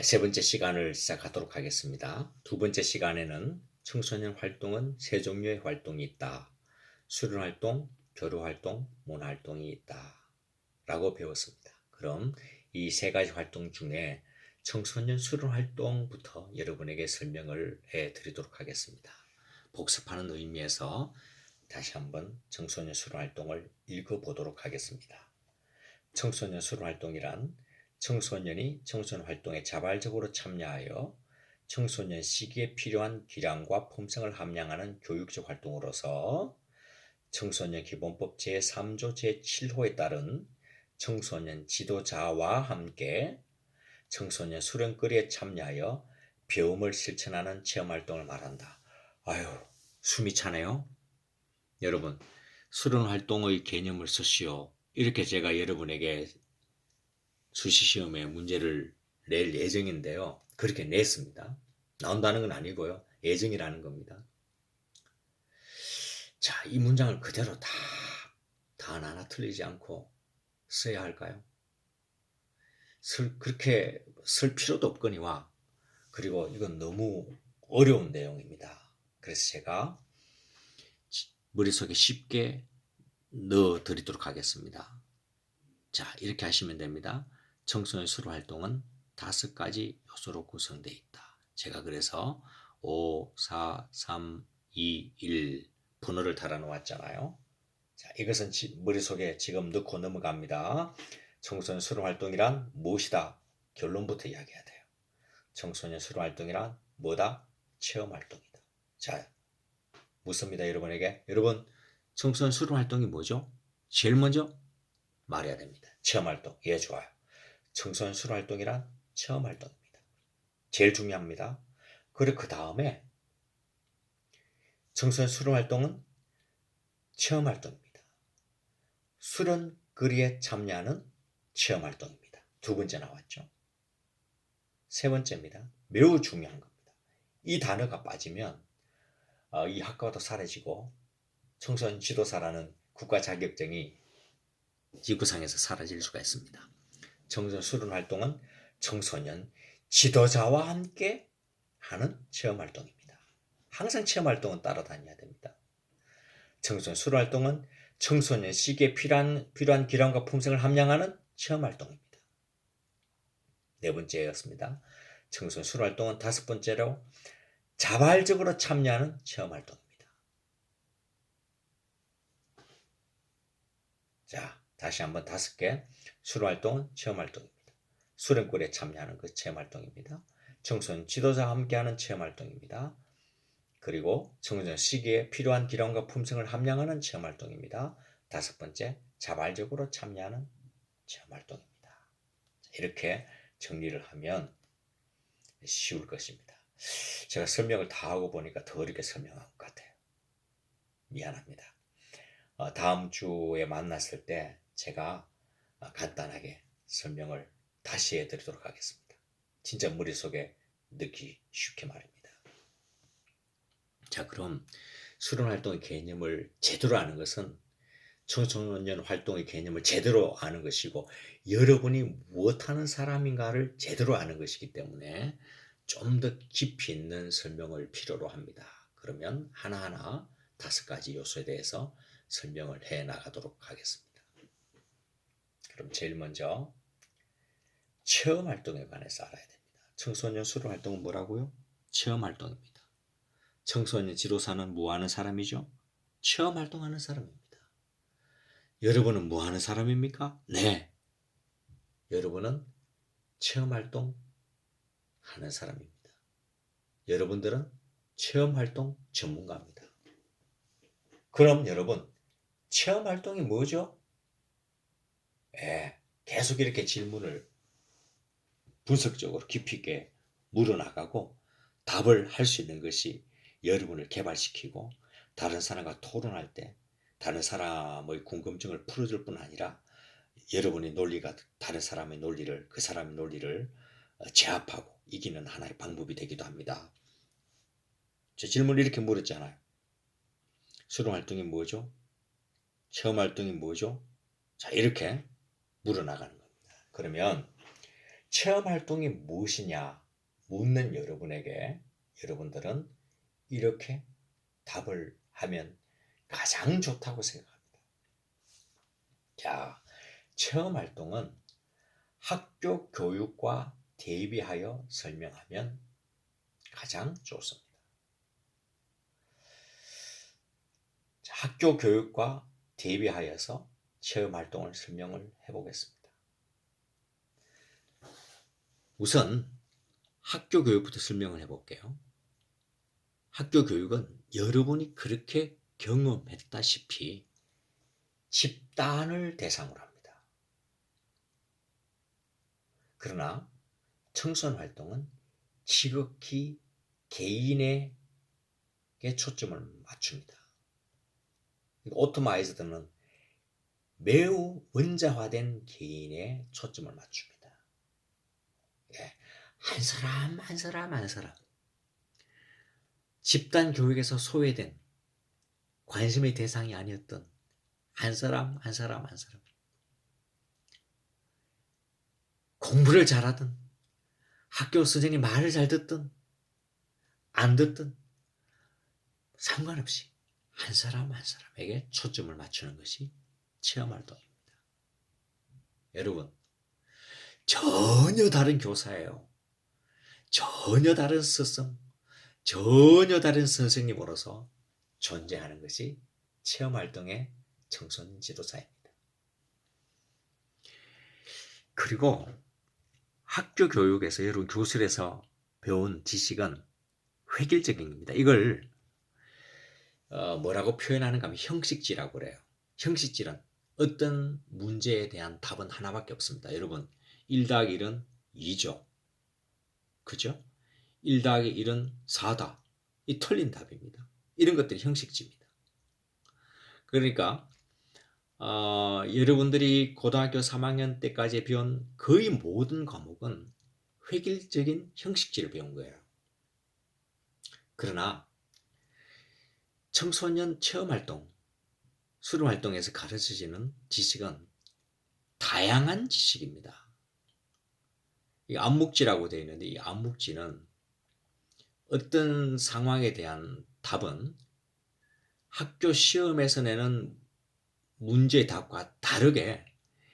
세 번째 시간을 시작하도록 하겠습니다. 두 번째 시간에는 청소년 활동은 세 종류의 활동이 있다. 수련 활동, 교류 활동, 문화 활동이 있다. 라고 배웠습니다. 그럼 이 세 가지 활동 중에 청소년 수련 활동부터 여러분에게 설명을 해 드리도록 하겠습니다. 복습하는 의미에서 다시 한번 청소년 수련 활동을 읽어보도록 하겠습니다. 청소년 수련 활동이란 청소년이 청소년 활동에 자발적으로 참여하여 청소년 시기에 필요한 기량과 품성을 함양하는 교육적 활동으로서 청소년 기본법 제3조 제7호에 따른 청소년 지도자와 함께 청소년 수련거리에 참여하여 배움을 실천하는 체험활동을 말한다. 아유, 숨이 차네요. 여러분, 수련활동의 개념을 쓰시오. 이렇게 제가 여러분에게 수시시험에 문제를 낼 예정인데요. 그렇게 냈습니다. 나온다는 건 아니고요. 예정이라는 겁니다. 자, 이 문장을 그대로 다 하나하나 틀리지 않고 써야 할까요? 그렇게 쓸 필요도 없거니와, 그리고 이건 너무 어려운 내용입니다. 그래서 제가 머릿속에 쉽게 넣어 드리도록 하겠습니다. 자, 이렇게 하시면 됩니다. 청소년 수료 활동은 5가지 요소로 구성되어 있다. 제가 그래서 5, 4, 3, 2, 1 번호를 달아 놓았잖아요. 자, 이것은 머릿속에 지금 넣고 넘어갑니다. 청소년 수료 활동이란 무엇이다? 결론부터 이야기해야 돼요. 청소년 수료 활동이란 뭐다? 체험 활동이다. 자, 묻습니다, 여러분에게. 여러분, 청소년 수료 활동이 뭐죠? 제일 먼저 말해야 됩니다. 체험활동. 예, 좋아요. 청소년 수련활동이란 체험활동입니다. 제일 중요합니다. 그리고 그 다음에 청소년 수련활동은 체험활동입니다. 수련거리에 참여하는 체험활동입니다. 두 번째 나왔죠. 세 번째입니다. 매우 중요한 겁니다. 이 단어가 빠지면 이 학과도 사라지고 청소년 지도사라는 국가 자격증이 지구상에서 사라질 수가 있습니다. 청소년 수련 활동은 청소년 지도자와 함께 하는 체험 활동입니다. 항상 체험 활동은 따라다녀야 됩니다. 청소년 수련 활동은 청소년 시기에 필요한 기량과 품성을 함양하는 체험 활동입니다. 네 번째였습니다. 청소년 수련 활동은 5번째로 자발적으로 참여하는 체험 활동입니다. 자, 다시 한번 5개. 수련 활동은 체험 활동입니다. 수련거리에 참여하는 그 체험활동입니다. 청소년 지도자와 함께하는 체험활동입니다. 그리고 청소년 시기에 필요한 기량과 품성을 함양하는 체험활동입니다. 5번째, 자발적으로 참여하는 체험활동입니다. 이렇게 정리를 하면 쉬울 것입니다. 제가 설명을 다 하고 보니까 더 어렵게 설명한 것 같아요. 미안합니다. 다음 주에 만났을 때 제가 간단하게 설명을 다시 해드리도록 하겠습니다. 진짜 머릿속에 넣기 쉽게 말입니다. 자, 그럼 수련활동의 개념을 제대로 아는 것은 청소년 활동의 개념을 제대로 아는 것이고, 여러분이 무엇하는 사람인가를 제대로 아는 것이기 때문에 좀 더 깊이 있는 설명을 필요로 합니다. 그러면 하나하나 5가지 요소에 대해서 설명을 해 나가도록 하겠습니다. 그럼 제일 먼저 체험 활동에 관해서 알아야 됩니다. 청소년 수련 활동은 뭐라고요? 체험 활동입니다. 청소년 지도사는 뭐 하는 사람이죠? 체험 활동하는 사람입니다. 여러분은 뭐 하는 사람입니까? 네. 여러분은 체험 활동 하는 사람입니다. 여러분들은 체험 활동 전문가입니다. 그럼 여러분, 체험 활동이 뭐죠? 계속 이렇게 질문을 분석적으로 깊이 있게 물어나가고 답을 할 수 있는 것이 여러분을 개발시키고, 다른 사람과 토론할 때 다른 사람의 궁금증을 풀어줄 뿐 아니라 여러분의 논리가 다른 사람의 논리를, 그 사람의 논리를 제압하고 이기는 하나의 방법이 되기도 합니다. 제 질문을 이렇게 물었잖아요. 수련 활동이 뭐죠? 체험 활동이 뭐죠? 자, 이렇게 물어나가는 겁니다. 그러면 체험 활동이 무엇이냐 묻는 여러분들은 이렇게 답을 하면 가장 좋다고 생각합니다. 자, 체험 활동은 학교 교육과 대비하여 설명하면 가장 좋습니다. 자, 학교 교육과 대비하여서 체험 활동을 설명을 해보겠습니다. 우선 학교 교육부터 설명을 해볼게요. 학교 교육은 여러분이 그렇게 경험했다시피 집단을 대상으로 합니다. 그러나 청소년 활동은 지극히 개인에게 초점을 맞춥니다. 오토마이즈드는 매우 원자화된 개인에 초점을 맞춥니다. 한 사람 집단 교육에서 소외된 관심의 대상이 아니었던 한 사람 공부를 잘하든 학교 선생님 말을 잘 듣든 안 듣든 상관없이 한 사람에게 초점을 맞추는 것이 체험활동입니다. 여러분, 전혀 다른 교사예요. 전혀 다른 스승, 전혀 다른 선생님으로서 존재하는 것이 체험활동의 청소년 지도사입니다. 그리고 학교 교육에서 여러분 교실에서 배운 지식은 획일적인 겁니다. 이걸 뭐라고 표현하는가 하면 형식지라고 그래요. 형식지는 어떤 문제에 대한 답은 하나밖에 없습니다. 여러분 1 더하기 1은 2죠. 그죠? 1 더하기 1은 4다. 이 틀린 답입니다. 이런 것들이 형식지입니다. 그러니까 여러분들이 고등학교 3학년 때까지 배운 거의 모든 과목은 획일적인 형식지를 배운 거예요. 그러나 청소년 체험활동, 수련활동에서 가르쳐지는 지식은 다양한 지식입니다. 이 암묵지라고 되어 있는데 이 암묵지는 어떤 상황에 대한 답은 학교 시험에서 내는 문제의 답과 다르게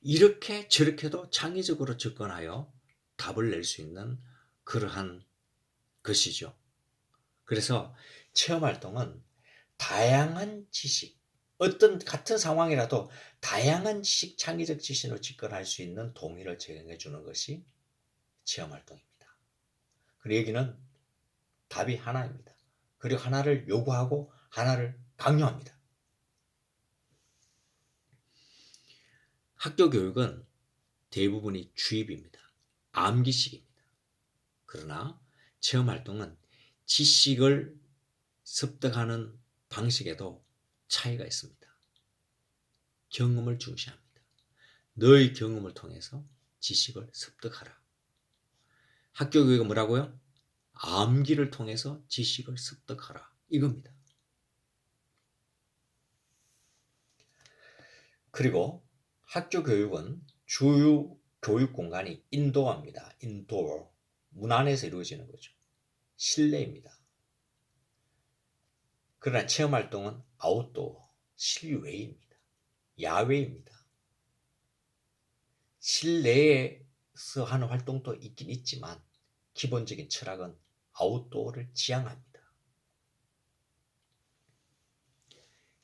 이렇게 저렇게도 창의적으로 접근하여 답을 낼 수 있는 그러한 것이죠. 그래서 체험활동은 다양한 지식, 어떤 같은 상황이라도 다양한 지식, 창의적 지식으로 접근할 수 있는 동의를 제공해 주는 것이 체험활동입니다. 그 얘기는 답이 하나입니다. 그리고 하나를 요구하고 하나를 강요합니다. 학교 교육은 대부분이 주입입니다. 암기식입니다. 그러나 체험활동은 지식을 습득하는 방식에도 차이가 있습니다. 경험을 중시합니다. 너의 경험을 통해서 지식을 습득하라. 학교 교육은 뭐라고요? 암기를 통해서 지식을 습득하라. 이겁니다. 그리고 학교 교육은 주요 교육 공간이 인도어입니다. 인도어. 문 안에서 이루어지는 거죠. 실내입니다. 그러나 체험활동은 아웃도어, 실외입니다. 야외입니다. 실내에서 하는 활동도 있긴 있지만 기본적인 철학은 아웃도어를 지향합니다.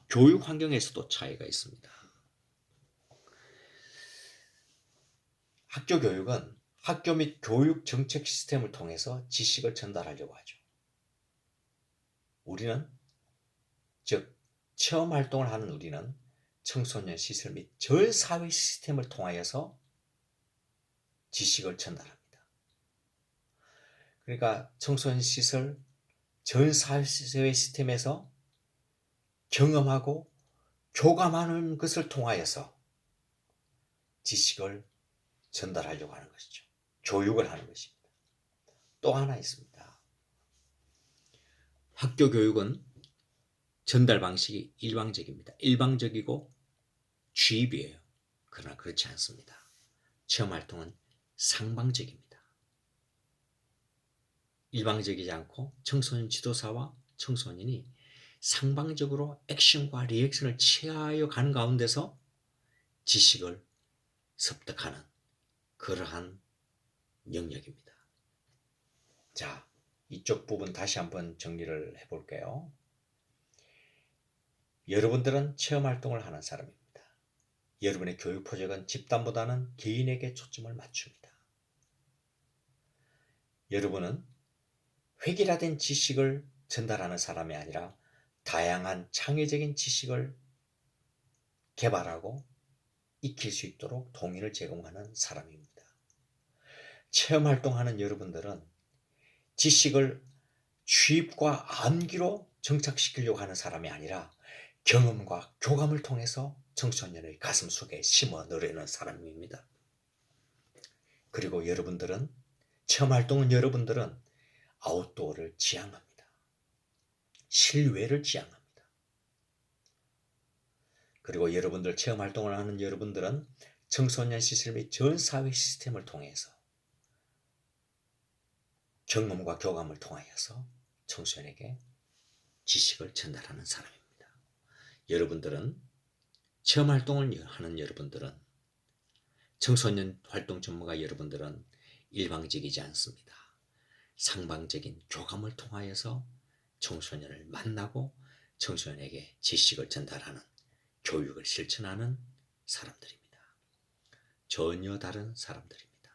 교육 환경에서도 차이가 있습니다. 학교 교육은 학교 및 교육 정책 시스템을 통해서 지식을 전달하려고 하죠. 우리는, 즉 체험 활동을 하는 우리는 청소년 시설 및 전 사회 시스템을 통하여서 지식을 전달합니다. 그러니까 청소년 시설, 전 사회 시스템에서 경험하고 교감하는 것을 통하여서 지식을 전달하려고 하는 것이죠. 교육을 하는 것입니다. 또 하나 있습니다. 학교 교육은 전달 방식이 일방적입니다. 일방적이고 주입이에요. 그러나 그렇지 않습니다. 체험 활동은 상방적입니다. 일방적이지 않고 청소년 지도사와 청소년이 상방적으로 액션과 리액션을 취하여 가는 가운데서 지식을 습득하는 그러한 영역입니다. 자, 이쪽 부분 다시 한번 정리를 해볼게요. 여러분들은 체험활동을 하는 사람입니다. 여러분의 교육 프로젝트는 집단보다는 개인에게 초점을 맞춥니다. 여러분은 획일화된 지식을 전달하는 사람이 아니라 다양한 창의적인 지식을 개발하고 익힐 수 있도록 동인을 제공하는 사람입니다. 체험활동하는 여러분들은 지식을 주입과 암기로 정착시키려고 하는 사람이 아니라 경험과 교감을 통해서 청소년의 가슴 속에 심어 넣으려는 사람입니다. 그리고 체험활동은 여러분들은 아웃도어를 지향합니다. 실외를 지향합니다. 그리고 체험활동을 하는 여러분들은 청소년 시스템 및 전 사회 시스템을 통해서 경험과 교감을 통하여서 청소년에게 지식을 전달하는 사람입니다. 체험활동을 하는 여러분들은 청소년 활동 전문가 여러분들은 일방적이지 않습니다. 상방적인 교감을 통하여서 청소년을 만나고 청소년에게 지식을 전달하는 교육을 실천하는 사람들입니다. 전혀 다른 사람들입니다.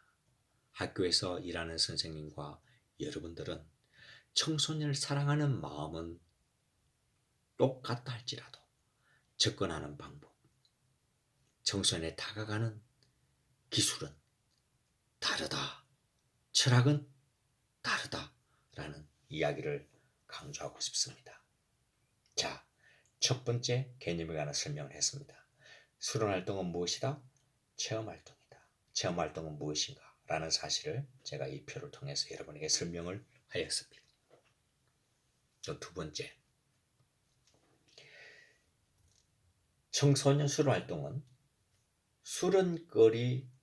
학교에서 일하는 선생님과 여러분들은 청소년을 사랑하는 마음은 똑같다 할지라도 접근하는 방법, 청소년에 다가가는 기술은 다르다, 철학은 다르다라는 이야기를 강조하고 싶습니다. 자, 첫 번째 개념에 관한 설명을 했습니다. 수련활동은 무엇이다? 체험활동이다. 체험활동은 무엇인가? 라는 사실을 제가 이 표를 통해서 여러분에게 설명을 하였습니다. 또 두 번째, 청소년 수련활동은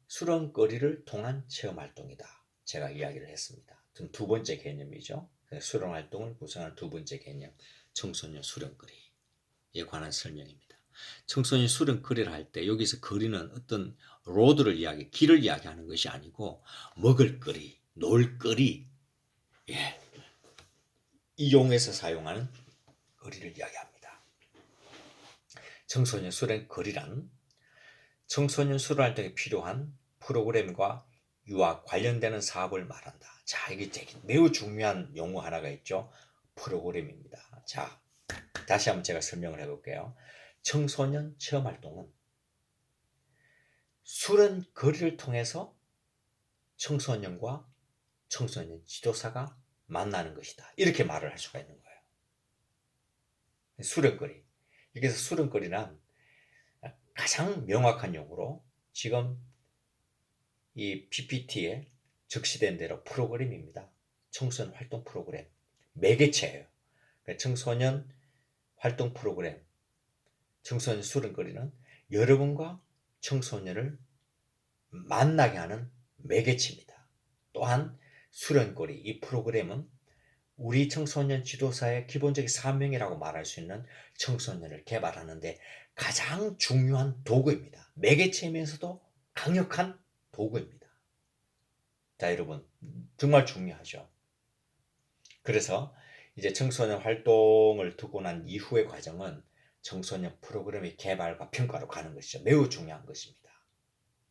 수련거리를 통한 체험활동이다. 제가 이야기를 했습니다. 두 번째 개념이죠. 수련활동을 구성하는 두 번째 개념, 청소년 수련거리에 관한 설명입니다. 청소년 수련거리를 할 때 여기서 거리는 어떤 길을 이야기하는 것이 아니고 먹을거리, 놀거리, 이용해서 사용하는 거리를 이야기합니다. 청소년 수련거리란 청소년 수련활동에 필요한 프로그램과 이와 관련되는 사업을 말한다. 자, 이게 매우 중요한 용어 하나가 있죠. 프로그램입니다. 자, 다시 한번 제가 설명을 해볼게요. 청소년 체험활동은 수련거리를 통해서 청소년과 청소년 지도사가 만나는 것이다. 이렇게 말을 할 수가 있는 거예요. 수련거리. 여기서 수련거리란 가장 명확한 용어로 지금 이 PPT에 적시된 대로 프로그램입니다. 청소년 활동 프로그램. 매개체예요. 그러니까 청소년 활동 프로그램, 청소년 수련거리는 여러분과 청소년을 만나게 하는 매개체입니다. 또한 수련거리, 이 프로그램은 우리 청소년 지도사의 기본적인 사명이라고 말할 수 있는 청소년을 개발하는데 가장 중요한 도구입니다. 매개체이면서도 강력한 도구입니다. 자, 여러분, 정말 중요하죠. 그래서 이제 청소년 활동을 두고 난 이후의 과정은 청소년 프로그램의 개발과 평가로 가는 것이죠. 매우 중요한 것입니다.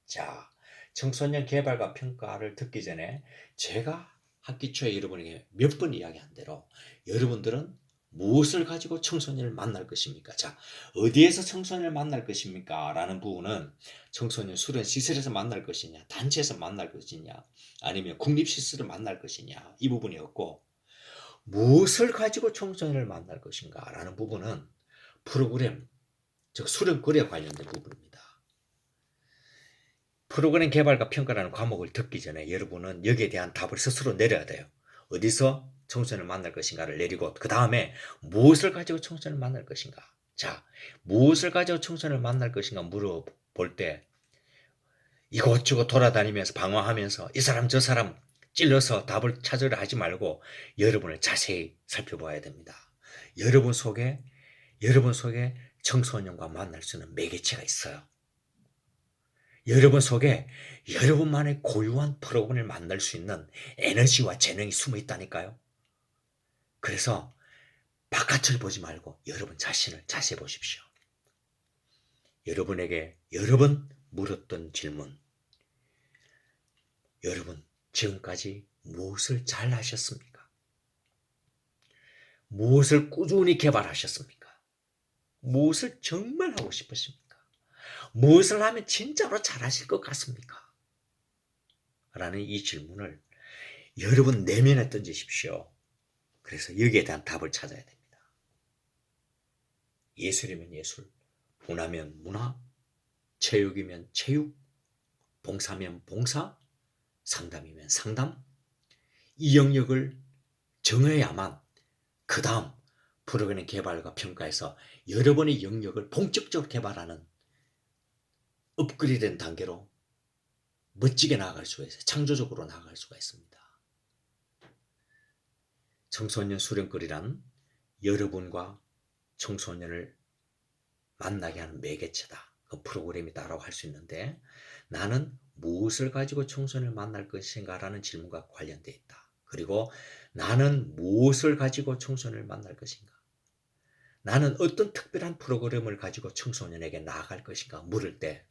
자, 청소년 개발과 평가를 듣기 전에 제가 학기 초에 여러분에게 몇 번 이야기한 대로 여러분들은 무엇을 가지고 청소년을 만날 것입니까? 자, 어디에서 청소년을 만날 것입니까? 라는 부분은 청소년 수련 시설에서 만날 것이냐, 단체에서 만날 것이냐, 아니면 국립시설을 만날 것이냐, 이 부분이었고, 무엇을 가지고 청소년을 만날 것인가? 라는 부분은 프로그램, 즉 수련거리에 관련된 부분입니다. 프로그램 개발과 평가라는 과목을 듣기 전에 여러분은 여기에 대한 답을 스스로 내려야 돼요. 어디서 청소년을 만날 것인가를 내리고 그 다음에 무엇을 가지고 청소년을 만날 것인가. 자, 무엇을 가지고 청소년을 만날 것인가 물어볼 때 이곳저곳 돌아다니면서 방황하면서 이 사람 저 사람 찔러서 답을 찾으려 하지 말고 여러분을 자세히 살펴봐야 됩니다. 여러분 속에 청소년과 만날 수 있는 매개체가 있어요. 여러분 속에 여러분만의 고유한 프로그램을 만날 수 있는 에너지와 재능이 숨어 있다니까요. 그래서 바깥을 보지 말고 여러분 자신을 자세히 보십시오. 여러분에게 여러 번 물었던 질문. 여러분 지금까지 무엇을 잘 하셨습니까? 무엇을 꾸준히 개발하셨습니까? 무엇을 정말 하고 싶으십니까? 무엇을 하면 진짜로 잘하실 것 같습니까? 라는 이 질문을 여러분 내면에 던지십시오. 그래서 여기에 대한 답을 찾아야 됩니다. 예술이면 예술, 문화면 문화, 체육이면 체육, 봉사면 봉사, 상담이면 상담. 이 영역을 정해야만 그 다음 프로그램 개발과 평가에서 여러분의 영역을 본격적으로 개발하는 업그레이드된 단계로 멋지게 나아갈 수가 있어요. 창조적으로 나아갈 수가 있습니다. 청소년 수련거리란 여러분과 청소년을 만나게 하는 매개체다. 그 프로그램이다라고 할 수 있는데, 나는 무엇을 가지고 청소년을 만날 것인가 라는 질문과 관련되어 있다. 그리고 나는 무엇을 가지고 청소년을 만날 것인가, 나는 어떤 특별한 프로그램을 가지고 청소년에게 나아갈 것인가 물을 때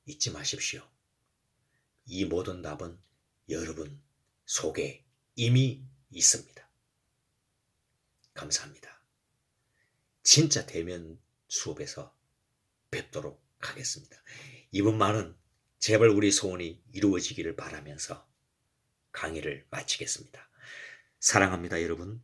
잊지 마십시오. 이 모든 답은 여러분 속에 이미 있습니다. 감사합니다. 진짜 대면 수업에서 뵙도록 하겠습니다. 이번만은 제발 우리 소원이 이루어지기를 바라면서 강의를 마치겠습니다. 사랑합니다, 여러분.